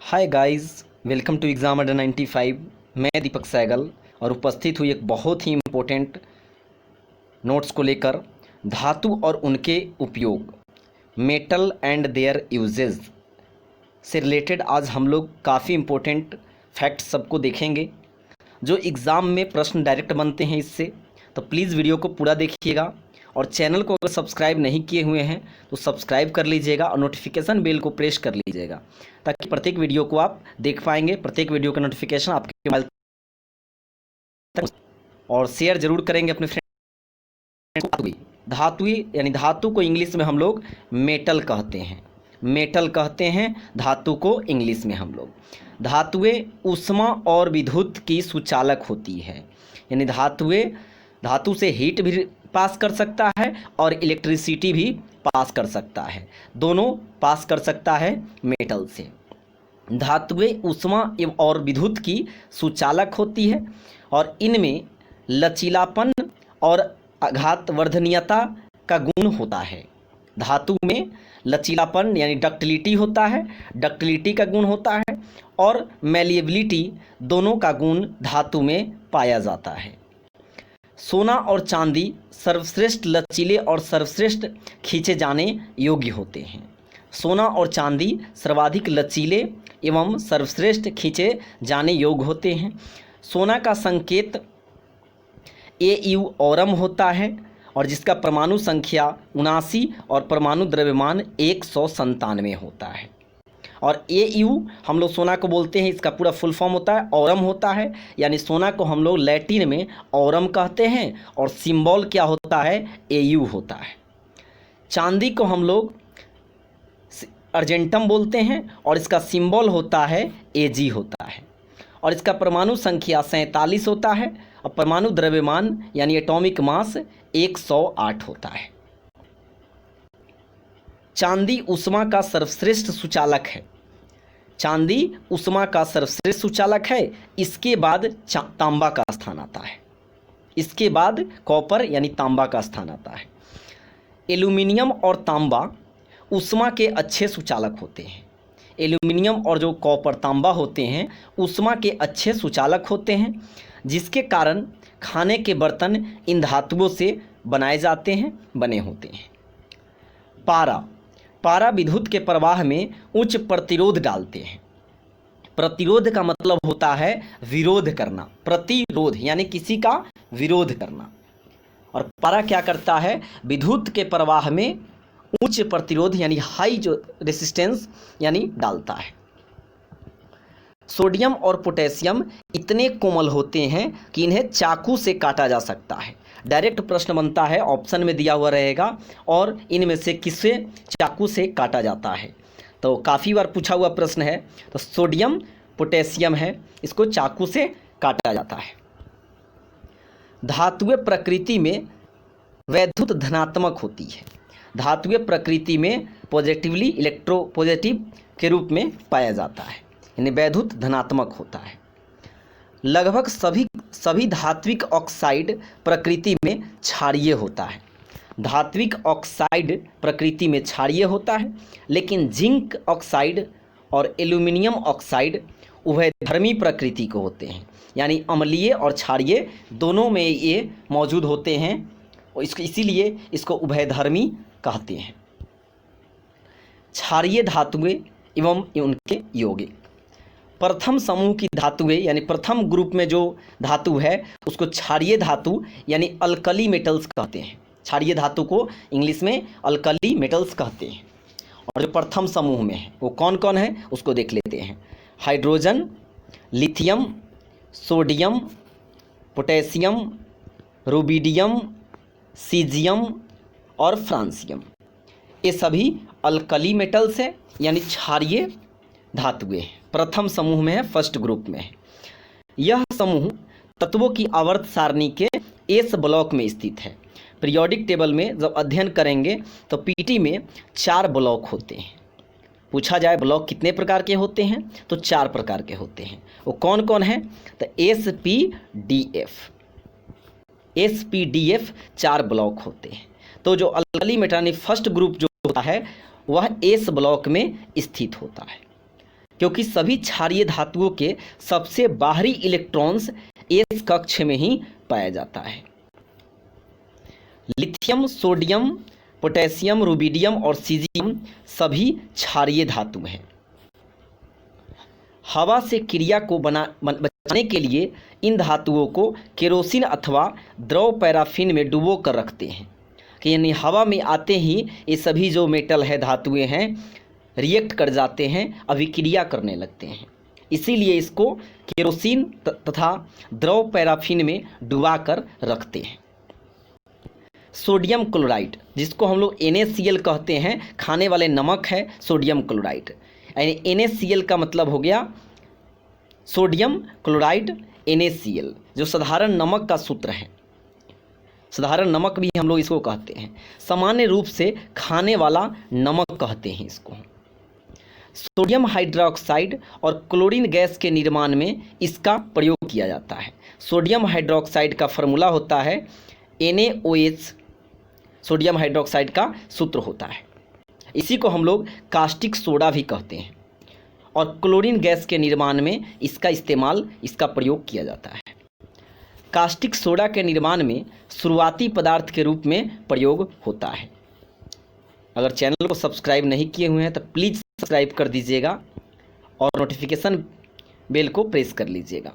Hi guys, welcome to exam under 95। मैं दीपक सहगल और उपस्थित हुई एक बहुत ही इम्पोर्टेंट नोट्स को लेकर। धातु और उनके उपयोग, मेटल एंड देयर यूजेस से रिलेटेड आज हम लोग काफ़ी इम्पोर्टेंट फैक्ट सबको देखेंगे जो एग्ज़ाम में प्रश्न डायरेक्ट बनते हैं इससे। तो प्लीज़ वीडियो को पूरा देखिएगा और चैनल को अगर सब्सक्राइब नहीं किए हुए हैं तो सब्सक्राइब कर लीजिएगा और नोटिफिकेशन बेल को प्रेस कर लीजिएगा ताकि प्रत्येक वीडियो को आप देख पाएंगे। प्रत्येक वीडियो का नोटिफिकेशन आपके मोबाइल तक, और शेयर जरूर करेंगे अपने फ्रेंड को। धातु यानी धातु को इंग्लिश में हम लोग मेटल कहते हैं। मेटल कहते हैं धातु को इंग्लिश में हम लोग। धातुएं ऊष्मा और विद्युत की सुचालक होती है, यानी धातु से हीट भी पास कर सकता है और इलेक्ट्रिसिटी भी पास कर सकता है, दोनों पास कर सकता है मेटल से। धातुएं ऊष्मा और विद्युत की सुचालक होती है और इनमें लचीलापन और आघातवर्धनीयता का गुण होता है। धातु में लचीलापन यानी डक्टिलिटी होता है, डक्टिलिटी का गुण होता है, और मैलिएबिलिटी दोनों का गुण धातु में पाया जाता है। सोना और चांदी सर्वश्रेष्ठ लचीले और सर्वश्रेष्ठ खींचे जाने योग्य होते हैं। सोना और चांदी सर्वाधिक लचीले एवं सर्वश्रेष्ठ खींचे जाने योग्य होते हैं। सोना का संकेत Au औरम होता है और जिसका परमाणु संख्या 79 और परमाणु द्रव्यमान 197 होता है। और Au हम लोग सोना को बोलते हैं, इसका पूरा फुल फॉर्म होता है औरम होता है, यानी सोना को हम लोग लैटिन में औरम कहते हैं और सिंबल क्या होता है, Au होता है। चांदी को हम लोग अर्जेंटम बोलते हैं और इसका सिंबल होता है Ag होता है, और इसका परमाणु संख्या 47 होता है और परमाणु द्रव्यमान यानी एटॉमिक मास 108 होता है। चांदी ऊष्मा का सर्वश्रेष्ठ सुचालक है। चांदी ऊष्मा का सर्वश्रेष्ठ सुचालक है। इसके बाद तांबा का स्थान आता है। इसके बाद कॉपर यानी तांबा का स्थान आता है। एल्यूमिनियम और तांबा ऊष्मा के अच्छे सुचालक होते हैं। एल्यूमिनियम और जो कॉपर तांबा होते हैं ऊष्मा के अच्छे सुचालक होते हैं, जिसके कारण खाने के बर्तन इन धातुओं से बनाए जाते हैं, बने होते हैं। पारा विद्युत के प्रवाह में उच्च प्रतिरोध डालते हैं। प्रतिरोध का मतलब होता है विरोध करना। प्रतिरोध यानी किसी का विरोध करना, और पारा क्या करता है, विद्युत के प्रवाह में उच्च प्रतिरोध यानी हाई जो रेसिस्टेंस यानी डालता है। सोडियम और पोटेशियम इतने कोमल होते हैं कि इन्हें चाकू से काटा जा सकता है। डायरेक्ट प्रश्न बनता है, ऑप्शन में दिया हुआ रहेगा, और इनमें से किसे चाकू से काटा जाता है। तो काफ़ी बार पूछा हुआ प्रश्न है। तो सोडियम पोटेशियम है, इसको चाकू से काटा जाता है। धातुएं प्रकृति में वैद्युत धनात्मक होती है। धातुएं प्रकृति में पॉजिटिवली इलेक्ट्रोपॉजिटिव के रूप में पाया जाता है, यानी वैद्युत धनात्मक होता है। लगभग सभी धात्विक ऑक्साइड प्रकृति में क्षारीय होता है। धात्विक ऑक्साइड प्रकृति में क्षारीय होता है, लेकिन जिंक ऑक्साइड और एल्यूमिनियम ऑक्साइड उभयधर्मी प्रकृति को होते हैं, यानी अम्लीय और क्षारीय दोनों में ये मौजूद होते हैं, और इसीलिए इसको उभयधर्मी कहते हैं। क्षारीय धातुएं एवं उनके यौगिक। प्रथम समूह की धातुएं यानी प्रथम ग्रुप में जो धातु है उसको क्षारीय धातु यानी अल्कली मेटल्स कहते हैं। क्षारीय धातु को इंग्लिश में अल्कली मेटल्स कहते हैं। और जो प्रथम समूह में है वो कौन कौन है उसको देख लेते हैं। Hydrogen, lithium, sodium, potassium, rubidium, caesium और फ्रांसियम, ये सभी अल्कली मेटल्स है यानी क्षारीय धातुएं हैं। प्रथम समूह में है, फर्स्ट ग्रुप में है। यह समूह तत्वों की आवर्त सारणी के एस ब्लॉक में स्थित है। पीरियोडिक टेबल में जब अध्ययन करेंगे तो पीटी में 4 ब्लॉक होते हैं। पूछा जाए ब्लॉक कितने प्रकार के होते हैं तो 4 प्रकार के होते हैं। वो कौन कौन है, तो एस-पी-डी-एफ 4 ब्लॉक होते हैं। तो जो अल्कली मेटानी फर्स्ट ग्रुप जो होता है वह एस ब्लॉक में स्थित होता है। क्योंकि सभी क्षारीय धातुओं के सबसे बाहरी इलेक्ट्रॉन्स एस कक्ष में ही पाया जाता है। लिथियम, सोडियम, पोटेशियम, रुबिडियम और सीजियम सभी क्षारीय धातु हैं। हवा से क्रिया को बचाने के लिए इन धातुओं को केरोसिन अथवा द्रव पैराफिन में डुबो कर रखते हैं कि यानी हवा में आते ही ये सभी जो मेटल है, धातुएं हैं, रिएक्ट कर जाते हैं, अभिक्रिया करने लगते हैं। इसीलिए इसको केरोसिन तथा द्रव पैराफिन में डुबा कर रखते हैं। सोडियम क्लोराइड, जिसको हम लोग NaCl कहते हैं, खाने वाले नमक है सोडियम क्लोराइड। यानी NaCl का मतलब हो गया सोडियम क्लोराइड NaCl, जो साधारण नमक का सूत्र है। साधारण नमक भी हम लोग इसको कहते हैं। सामान्य रूप से खाने वाला नमक कहते हैं इसको। सोडियम हाइड्रोक्साइड और क्लोरीन गैस के निर्माण में इसका प्रयोग किया जाता है। सोडियम हाइड्रोक्साइड का फॉर्मूला होता है NaOH, सोडियम हाइड्रोक्साइड का सूत्र होता है। इसी को हम लोग कास्टिक सोडा भी कहते हैं और क्लोरीन गैस के निर्माण में इसका प्रयोग किया जाता है। कास्टिक सोडा के निर्माण में शुरुआती पदार्थ के रूप में प्रयोग होता है। अगर चैनल को सब्सक्राइब नहीं किए हुए हैं तो प्लीज़ सब्सक्राइब कर दीजिएगा और नोटिफिकेशन बेल को प्रेस कर लीजिएगा।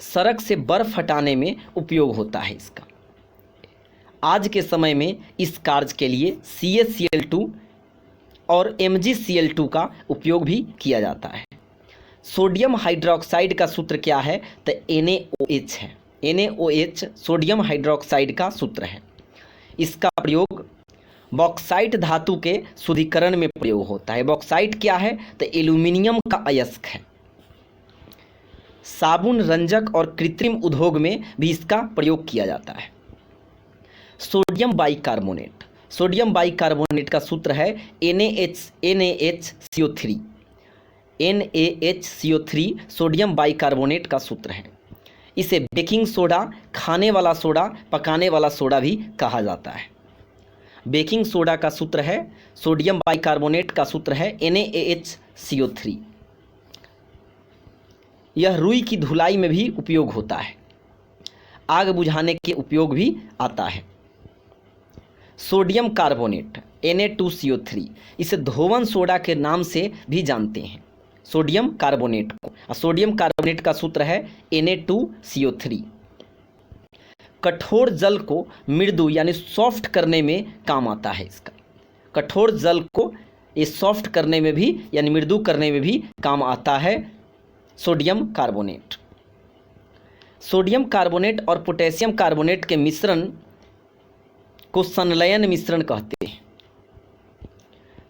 सड़क से बर्फ हटाने में उपयोग होता है इसका। आज के समय में इस कार्य के लिए CaCl2 और MgCl2 का उपयोग भी किया जाता है। सोडियम हाइड्रोक्साइड का सूत्र क्या है तो NaOH है। NaOH सोडियम हाइड्रोक्साइड का सूत्र है। इसका प्रयोग बॉक्साइट धातु के शुद्धिकरण में प्रयोग होता है। बॉक्साइट क्या है तो एल्यूमिनियम का अयस्क है। साबुन, रंजक और कृत्रिम उद्योग में भी इसका प्रयोग किया जाता है। सोडियम बाइकार्बोनेट, सोडियम बाइकार्बोनेट का सूत्र है NaHCO3। NaHCO3 सोडियम बाइकार्बोनेट का सूत्र है। इसे बेकिंग सोडा, खाने वाला सोडा, पकाने वाला सोडा भी कहा जाता है। बेकिंग सोडा का सूत्र है, सोडियम बाइकार्बोनेट का सूत्र है NaHCO3। यह रुई की धुलाई में भी उपयोग होता है। आग बुझाने के उपयोग भी आता है। सोडियम कार्बोनेट Na2CO3, इसे धोवन सोडा के नाम से भी जानते हैं, सोडियम कार्बोनेट को। और सोडियम कार्बोनेट का सूत्र है Na2CO3। कठोर जल को मृदु यानी सॉफ्ट करने में काम आता है इसका। कठोर जल को ये सॉफ्ट करने में भी यानी मृदु करने में भी काम आता है सोडियम कार्बोनेट। सोडियम कार्बोनेट और पोटेशियम कार्बोनेट के मिश्रण को संलयन मिश्रण कहते हैं।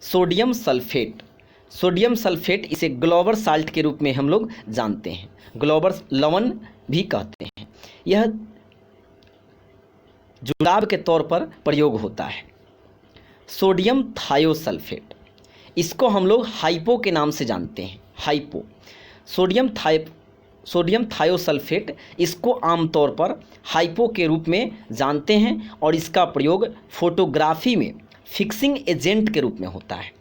सोडियम सल्फेट, सोडियम सल्फेट इसे ग्लोबर साल्ट के रूप में हम लोग जानते हैं, ग्लोबर लवण भी कहते हैं। यह जुलाब के तौर पर प्रयोग होता है। सोडियम थायोसल्फेट, इसको हम लोग हाइपो के नाम से जानते हैं, हाइपो। सोडियम थायोसल्फेट इसको आमतौर पर हाइपो के रूप में जानते हैं और इसका प्रयोग फोटोग्राफी में फिक्सिंग एजेंट के रूप में होता है।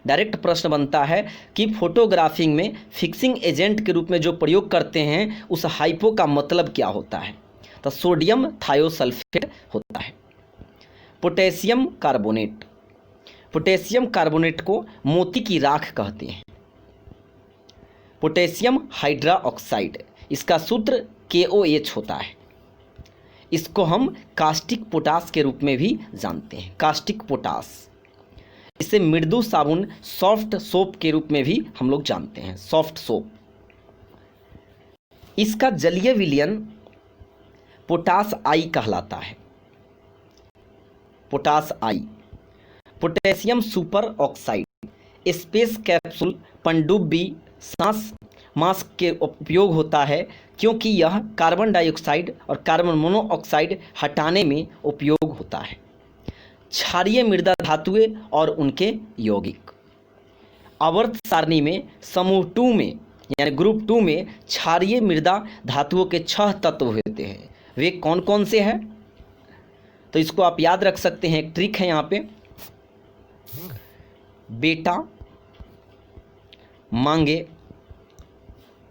डायरेक्ट प्रश्न बनता है कि फोटोग्राफी में फिक्सिंग एजेंट के रूप में जो प्रयोग करते हैं उस हाइपो का मतलब क्या होता है, तो सोडियम थायोसल्फेट होता है। पोटेशियम कार्बोनेट, पोटेशियम कार्बोनेट को मोती की राख कहते हैं। पोटेशियम हाइड्रोक्साइड, इसका सूत्र KOH होता है। इसको हम कास्टिक पोटास के रूप में भी जानते हैं, कास्टिक पोटास। इसे मृदु साबुन, सॉफ्ट सोप के रूप में भी हम लोग जानते हैं, सॉफ्ट सोप। इसका जलीय विलयन पोटास आई कहलाता है, पोटास आई। Potassium superoxide, space capsule, पनडुब्बी, सांस मास्क के उपयोग होता है क्योंकि यह कार्बन डाइऑक्साइड और कार्बन मोनोऑक्साइड हटाने में उपयोग होता है। क्षारीय मृदा धातुएं और उनके यौगिक। आवर्त सारणी में समूह 2 में यानी ग्रुप 2 में क्षारीय मृदा धातुओं के 6 तत्व होते हैं। वे कौन कौन से हैं तो इसको आप याद रख सकते हैं। एक ट्रिक है यहाँ पे, बेटा, मांगे,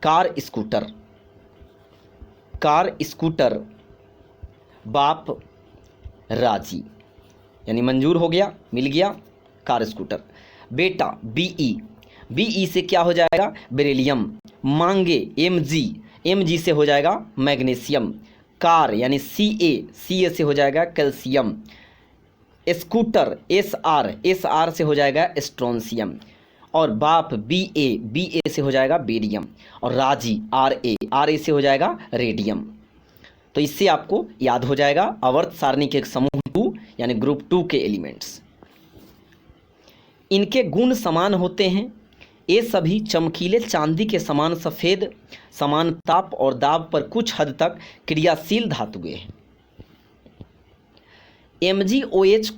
कार स्कूटर, कार स्कूटर, बाप राजी, यानी मंजूर हो गया, मिल गया कार स्कूटर। बेटा बीई, बीई से क्या हो जाएगा, बेरिलियम। मांगे एमजी, एमजी से हो जाएगा मैग्नीशियम। कार यानी सीए, सीए से हो जाएगा कैल्शियम। स्कूटर एसआर, एसआर से हो जाएगा स्ट्रोंशियम। और बाप बीए, बीए से हो जाएगा बेरियम। और राजी आरए, आरए से हो जाएगा रेडियम। तो इससे आपको याद हो जाएगा आवर्त सारणी के समूह 2 यानी ग्रुप 2 के एलिमेंट्स। इनके गुण समान होते हैं। ये सभी चमकीले चांदी के समान सफ़ेद, समान ताप और दाब पर कुछ हद तक क्रियाशील धातुएं हैं। MgOH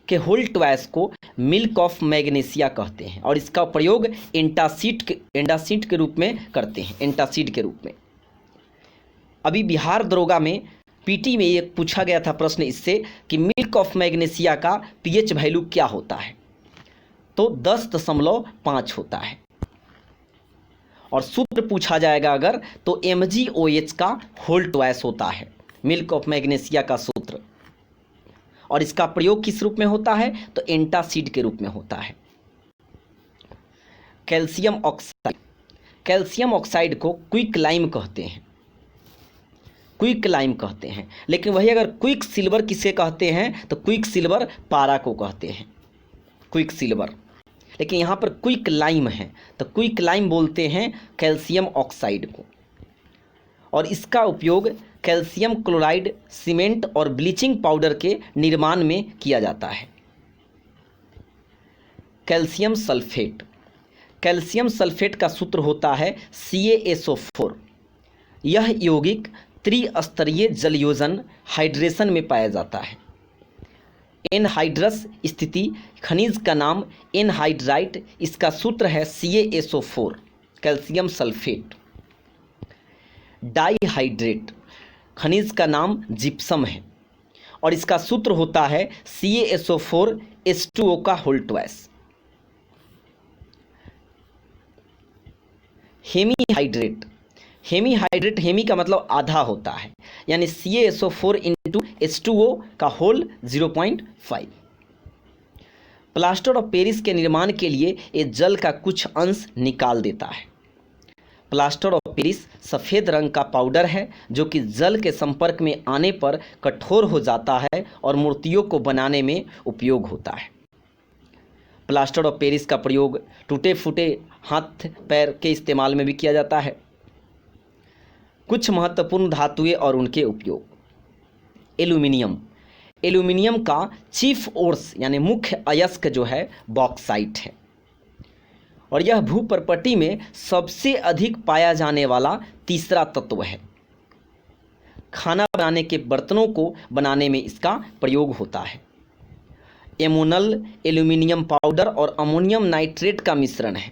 के होल ट्वाइस को मिल्क ऑफ मैग्नीशिया कहते हैं और इसका प्रयोग एंटासीड के रूप में करते हैं, एंटासीड के रूप में। अभी बिहार दरोगा में पीटी में ये पूछा गया था प्रश्न इससे कि मिल्क ऑफ मैग्नीशिया का पीएच वैल्यू क्या होता है, तो 10.5 होता है। और सूत्र पूछा जाएगा अगर तो MgOH का होल ट्वाइस होता है, मिल्क ऑफ मैग्नीशिया का सूत्र। और इसका प्रयोग किस रूप में होता है, तो एंटासीड के रूप में होता है। कैल्शियम ऑक्साइड, कैल्शियम ऑक्साइड को क्विक लाइम कहते हैं, क्विक लाइम कहते हैं। लेकिन वही अगर क्विक सिल्वर किसे कहते हैं, तो क्विक सिल्वर पारा को कहते हैं, क्विक सिल्वर। लेकिन यहाँ पर क्विक लाइम है तो क्विक लाइम बोलते हैं कैल्शियम ऑक्साइड को। और इसका उपयोग कैल्शियम क्लोराइड, सीमेंट और ब्लीचिंग पाउडर के निर्माण में किया जाता है। कैल्शियम सल्फेट, कैल्शियम सल्फेट का सूत्र होता है CaSO4। यह यौगिक त्रिस्तरीय जलयोजन हाइड्रेशन में पाया जाता है। एनहाइड्रस स्थिति खनिज का नाम एनहाइड्राइट, इसका सूत्र है CaSO4, कैल्शियम सल्फेट। डाईहाइड्रेट खनिज का नाम जिप्सम है और इसका सूत्र होता है CaSO4 H2O का whole twice. Hemihydrate, hemihydrate, hemi का मतलब आधा होता है, यानी CaSO4 इंटू H2O का होल 0.5। प्लास्टर ऑफ पेरिस के निर्माण के लिए ये जल का कुछ अंश निकाल देता है। प्लास्टर ऑफ पेरिस सफ़ेद रंग का पाउडर है जो कि जल के संपर्क में आने पर कठोर हो जाता है और मूर्तियों को बनाने में उपयोग होता है। प्लास्टर ऑफ पेरिस का प्रयोग टूटे फूटे हाथ पैर के इस्तेमाल में भी किया जाता है। कुछ महत्वपूर्ण धातुएं और उनके उपयोग। एल्यूमिनियम, एल्यूमिनियम का चीफ ओर्स यानी मुख्य अयस्क जो है बॉक्साइट है और यह भूपर्पटी में सबसे अधिक पाया जाने वाला तीसरा तत्व है। खाना बनाने के बर्तनों को बनाने में इसका प्रयोग होता है। एमोनल एल्यूमिनियम पाउडर और अमोनियम नाइट्रेट का मिश्रण है।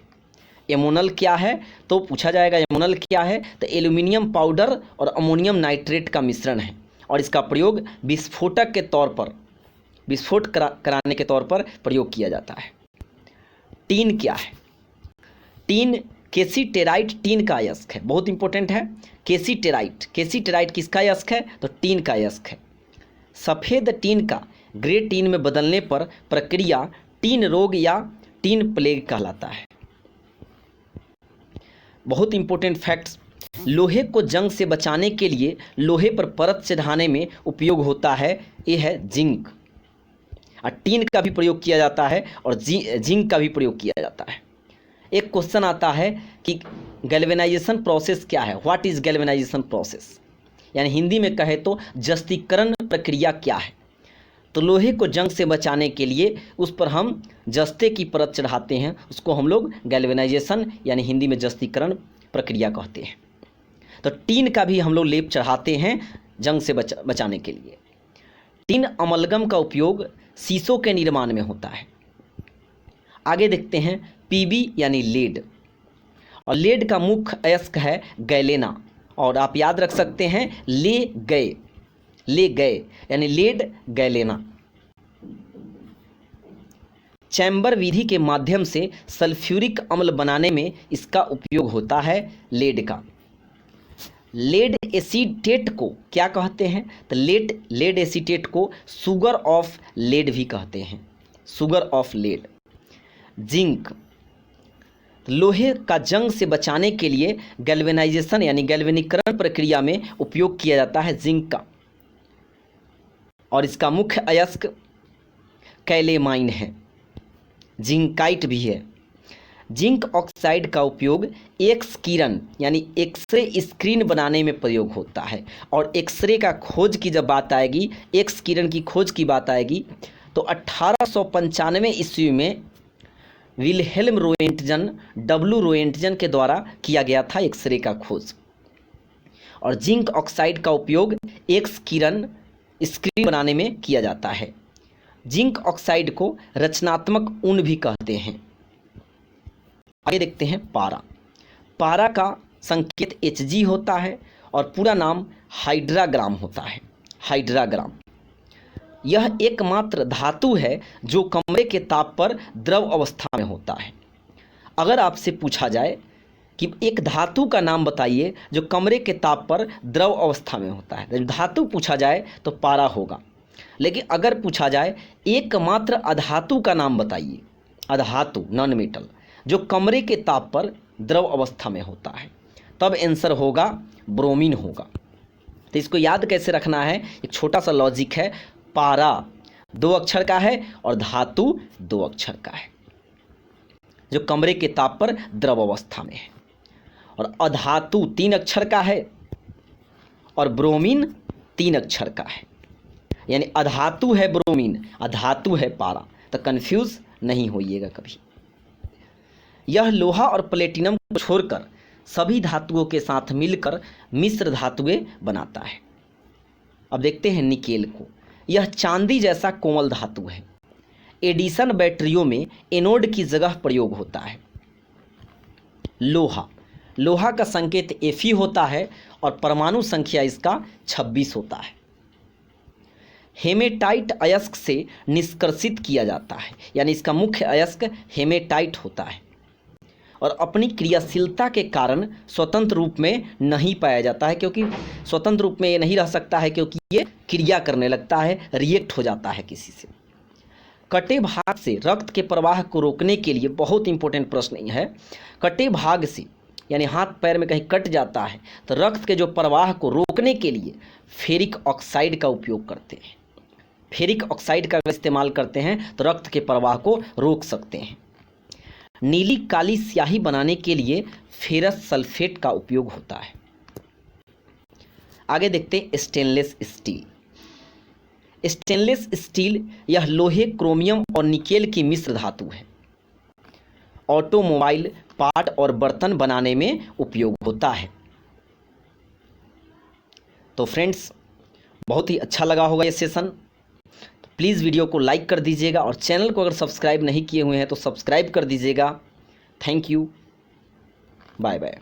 एमोनल क्या है, तो पूछा जाएगा एमोनल क्या है, तो एल्यूमिनियम पाउडर और अमोनियम नाइट्रेट का मिश्रण है और इसका प्रयोग विस्फोटक के तौर पर, विस्फोट कराने के तौर पर प्रयोग किया जाता है। टीन क्या है, टीन केसीटेराइट टीन का अयस्क है, बहुत इंपॉर्टेंट है। केसीटेराइट, केसीटेराइट किसका अयस्क है, तो टीन का अयस्क है। सफ़ेद टीन का ग्रे टीन में बदलने पर प्रक्रिया टीन रोग या टीन प्लेग कहलाता है। बहुत इंपॉर्टेंट फैक्ट्स, लोहे को जंग से बचाने के लिए लोहे पर परत चढ़ाने में उपयोग होता है, ये है जिंक। और टीन का भी प्रयोग किया जाता है और जिंक का भी प्रयोग किया जाता है। एक क्वेश्चन आता है कि गैल्वेनाइजेशन प्रोसेस क्या है, व्हाट इज़ गैल्वेनाइजेशन प्रोसेस, यानी हिंदी में कहे तो जस्तीकरण प्रक्रिया क्या है। तो लोहे को जंग से बचाने के लिए उस पर हम जस्ते की परत चढ़ाते हैं, उसको हम लोग गैल्वेनाइजेशन यानी हिंदी में जस्तीकरण प्रक्रिया कहते हैं। तो टीन का भी हम लोग लेप चढ़ाते हैं जंग से बचाने के लिए। टीन अमलगम का उपयोग शीशों के निर्माण में होता है। आगे देखते हैं पीबी यानी लेड, और लेड का मुख्य अयस्क है गैलेना, और आप याद रख सकते हैं ले गए, ले गए यानी लेड गैलेना। चैम्बर विधि के माध्यम से सल्फ्यूरिक अम्ल बनाने में इसका उपयोग होता है लेड का। लेड एसीटेट को क्या कहते हैं? तो लेड एसीटेट को शुगर ऑफ लेड भी कहते हैं, शुगर ऑफ लेड। जिंक, लोहे का जंग से बचाने के लिए गैल्वेनाइजेशन यानी गैल्वेनीकरण प्रक्रिया में उपयोग किया जाता है जिंक का, और इसका मुख्य अयस्क कैलेमाइन है, जिंकाइट भी है। जिंक ऑक्साइड का उपयोग एक्स किरण यानी एक्सरे स्क्रीन बनाने में प्रयोग होता है, और एक्सरे का खोज की जब बात आएगी, एक्स किरण की खोज की बात आएगी, तो 1895 ईस्वी में विल्हेल्म रोएंटजन रोएंटजन के द्वारा किया गया था एक्सरे का खोज। और जिंक ऑक्साइड का उपयोग एक्स किरण स्क्रीन बनाने में किया जाता है। जिंक ऑक्साइड को रचनात्मक ऊन भी कहते हैं। आगे देखते हैं पारा। पारा का संकेत Hg होता है और पूरा नाम हाइड्राग्राम होता है, हाइड्राग्राम। यह एकमात्र धातु है जो कमरे के ताप पर द्रव अवस्था में होता है। अगर आपसे पूछा जाए कि एक धातु का नाम बताइए जो कमरे के ताप पर द्रव अवस्था में होता है, जब धातु पूछा जाए तो पारा होगा। लेकिन अगर पूछा जाए एकमात्र अधातु का नाम बताइए, अधातु नॉन मेटल जो कमरे के ताप पर द्रव अवस्था में होता है, तब आंसर होगा ब्रोमीन होगा। तो इसको याद कैसे रखना है, एक छोटा सा लॉजिक है। पारा 2 अक्षर का है और धातु 2 अक्षर का है जो कमरे के ताप पर द्रव अवस्था में है, और अधातु 3 अक्षर का है और ब्रोमीन 3 अक्षर का है, यानी अधातु है ब्रोमीन, अधातु है पारा। तो कंफ्यूज नहीं होइएगा कभी। यह लोहा और प्लेटिनम को छोड़कर सभी धातुओं के साथ मिलकर मिश्र धातुएं बनाता है। अब देखते हैं निकेल को। यह चांदी जैसा कोमल धातु है। एडिसन बैटरियों में एनोड की जगह प्रयोग होता है। लोहा, लोहा का संकेत Fe होता है और परमाणु संख्या इसका 26 होता है। हेमेटाइट अयस्क से निष्कर्षित किया जाता है, यानी इसका मुख्य अयस्क हेमेटाइट होता है, और अपनी क्रियाशीलता के कारण स्वतंत्र रूप में नहीं पाया जाता है, क्योंकि स्वतंत्र रूप में ये नहीं रह सकता है क्योंकि ये क्रिया करने लगता है, रिएक्ट हो जाता है किसी से। कटे भाग से रक्त के प्रवाह को रोकने के लिए, बहुत इंपॉर्टेंट प्रश्न है, कटे भाग से यानी हाथ पैर में कहीं कट जाता है तो रक्त के जो प्रवाह को रोकने के लिए फेरिक ऑक्साइड का उपयोग करते हैं। फेरिक ऑक्साइड का इस्तेमाल करते हैं तो रक्त के प्रवाह को रोक सकते हैं। नीली काली स्याही बनाने के लिए फेरस सल्फेट का उपयोग होता है। आगे देखते हैं स्टेनलेस स्टील। स्टेनलेस स्टील यह लोहे, क्रोमियम और निकेल की मिश्र धातु है। ऑटोमोबाइल पार्ट और बर्तन बनाने में उपयोग होता है। तो फ्रेंड्स, बहुत ही अच्छा लगा होगा ये सेशन। तो प्लीज़ वीडियो को लाइक कर दीजिएगा और चैनल को अगर सब्सक्राइब नहीं किए हुए हैं तो सब्सक्राइब कर दीजिएगा। Thank you, bye bye.